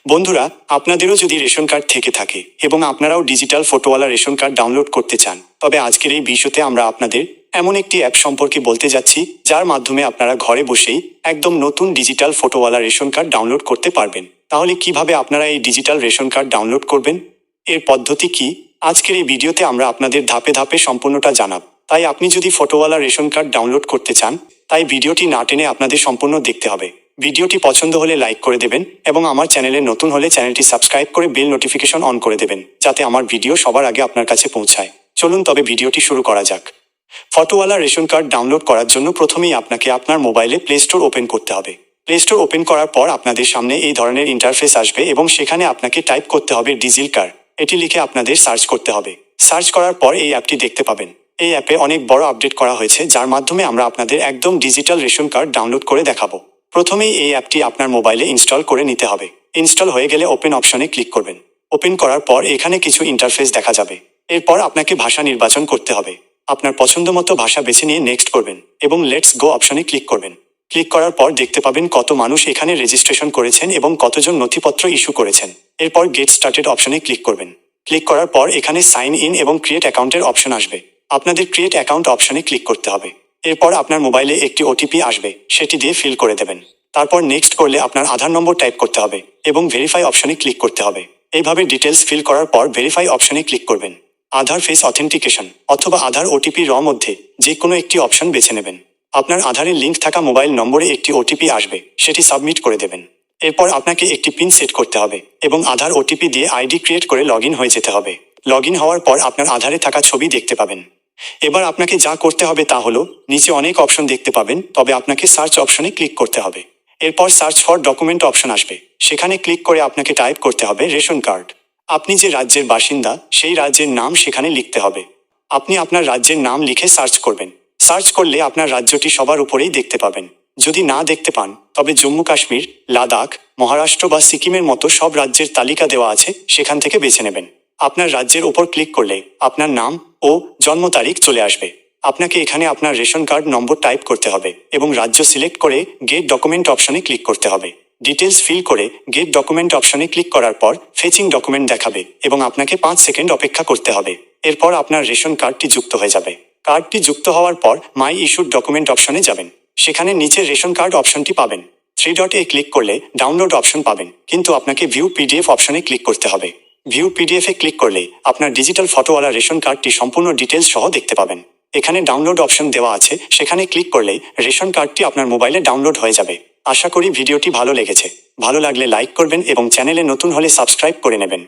বন্ধুরা, আপনাদেরও যদি রেশন কার্ড থেকে থাকে এবং আপনারাও ডিজিটাল ফটোওয়ালা রেশন কার্ড ডাউনলোড করতে চান, তবে আজকের এই ভিডিওতে আমরা আপনাদের এমন একটি অ্যাপ সম্পর্কে বলতে যাচ্ছি যার মাধ্যমে আপনারা ঘরে বসেই একদম নতুন ডিজিটাল ফটোওয়ালা রেশন কার্ড ডাউনলোড করতে পারবেন। তাহলে কিভাবে আপনারা এই ডিজিটাল রেশন কার্ড ডাউনলোড করবেন, এর পদ্ধতি কি, আজকের এই ভিডিওতে আমরা আপনাদের ধাপে ধাপে সম্পূর্ণটা জানাব। তাই আপনি যদি ফটোওয়ালা রেশন কার্ড ডাউনলোড করতে চান, তাই ভিডিওটি না টেনে আপনাদের সম্পূর্ণ দেখতে হবে। ভিডিওটি পছন্দ হলে লাইক করে দেবেন এবং আমার চ্যানেলে নতুন হলে চ্যানেলটি সাবস্ক্রাইব করে বেল নোটিফিকেশন অন করে দেবেন, যাতে আমার ভিডিও সবার আগে আপনার কাছে পৌঁছায়। চলুন তবে ভিডিওটি শুরু করা যাক। ফটোওয়ালা রেশন কার্ড ডাউনলোড করার জন্য প্রথমেই আপনাকে আপনার মোবাইলে প্লে স্টোর ওপেন করতে হবে। প্লে স্টোর ওপেন করার পর আপনাদের সামনে এই ধরনের ইন্টারফেস আসবে এবং সেখানে আপনাকে টাইপ করতে হবে ডিজিলকার। এটি লিখে আপনাদের সার্চ করতে হবে। সার্চ করার পর এই অ্যাপটি দেখতে পাবেন। এই অ্যাপে অনেক বড় আপডেট করা হয়েছে, যার মাধ্যমে আমরা আপনাদের একদম ডিজিটাল রেশন কার্ড ডাউনলোড করে দেখাবো। প্রথমেই এই অ্যাপটি আপনার মোবাইলে ইনস্টল করে নিতে হবে। ইনস্টল হয়ে গেলে ওপেন অপশনে ক্লিক করবেন। ওপেন করার পর এখানে কিছু ইন্টারফেস দেখা যাবে। এরপর আপনাকে ভাষা নির্বাচন করতে হবে। আপনার পছন্দমতো ভাষা বেছে নিয়ে নেক্সট করবেন এবং লেটস গো অপশনে ক্লিক করবেন। ক্লিক করার পর দেখতে পাবেন কত মানুষ এখানে রেজিস্ট্রেশন করেছেন এবং কতজন নথিপত্র ইস্যু করেছেন। এরপর গেট স্টার্টেড অপশনে ক্লিক করবেন। ক্লিক করার পর এখানে সাইন ইন এবং ক্রিয়েট অ্যাকাউন্টের অপশন আসবে। আপনাদের ক্রিয়েট অ্যাকাউন্ট অপশনে ক্লিক করতে হবে। এরপর আপনার মোবাইলে একটি ওটিপি আসবে, সেটি দিয়ে ফিল করে দেবেন। তারপর নেক্সট করলে আপনার আধার নম্বর টাইপ করতে হবে এবং ভেরিফাই অপশনে ক্লিক করতে হবে। এইভাবে ডিটেলস ফিল করার পর ভেরিফাই অপশনে ক্লিক করবেন। আধার ফেস অথেন্টিকেশন অথবা আধার ওটিপি মধ্যে যে কোনো একটি অপশন বেছে নেবেন। আপনার আধারের লিঙ্ক থাকা মোবাইল নম্বরে একটি ওটিপি আসবে, সেটি সাবমিট করে দেবেন। এরপর আপনাকে একটি পিন সেট করতে হবে এবং আধার ওটিপি দিয়ে আইডি ক্রিয়েট করে লগ ইন হয়ে যেতে হবে। লগ ইন হওয়ার পর আপনার আধারে থাকা ছবি দেখতে পাবেন। এবার আপনাকে যা করতে হবে তা হলো, নিচে অনেক অপশন দেখতে পাবেন, তবে আপনাকে সার্চ অপশনে ক্লিক করতে হবে। এরপর সার্চ ফর ডকুমেন্ট অপশন আসবে, সেখানে ক্লিক করে আপনাকে টাইপ করতে হবে রেশন কার্ড। আপনি যে রাজ্যের বাসিন্দা সেই রাজ্যের নাম সেখানে লিখতে হবে। আপনি আপনার রাজ্যের নাম লিখে সার্চ করবেন। সার্চ করলে আপনার রাজ্যটি সবার উপরেই দেখতে পাবেন। যদি না দেখতে পান, তবে জম্মু কাশ্মীর, লাদাখ, মহারাষ্ট্র বা সিকিমের মতো সব রাজ্যের তালিকা দেওয়া আছে, সেখান থেকে বেছে নেবেন। আপনার রাজ্যের উপর ক্লিক করলে আপনার নাম ও জন্ম তারিখ চলে আসবে। আপনাকে এখানে আপনার রেশন কার্ড নম্বর টাইপ করতে হবে এবং রাজ্য সিলেক্ট করে গেট ডকুমেন্ট অপশনে ক্লিক করতে হবে। ডিটেলস ফিল করে গেট ডকুমেন্ট অপশনে ক্লিক করার পর ফেচিং ডকুমেন্ট দেখাবে এবং আপনাকে 5 সেকেন্ড অপেক্ষা করতে হবে। এরপর আপনার রেশন কার্ডটি যুক্ত হয়ে যাবে। কার্ডটি যুক্ত হওয়ার পর মাই ইস্যুড ডকুমেন্ট অপশনে যাবেন। সেখানে নিচে রেশন কার্ড অপশনটি পাবেন। 3 ডটে ক্লিক করলে ডাউনলোড অপশন পাবেন, কিন্তু আপনাকে ভিউ পিডিএফ অপশনে ক্লিক করতে হবে। ভিউ পিডিএফে ক্লিক করলে আপনার ডিজিটাল ফটোওয়ালা রেশন কার্ডটি সম্পূর্ণ ডিটেলস সহ দেখতে পাবেন। এখানে ডাউনলোড অপশন দেওয়া আছে, সেখানে ক্লিক করলে রেশন কার্ডটি আপনার মোবাইলে ডাউনলোড হয়ে যাবে। আশা করি ভিডিওটি ভালো লেগেছে। ভালো লাগলে লাইক করবেন এবং চ্যানেলে নতুন হলে সাবস্ক্রাইব করে নেবেন।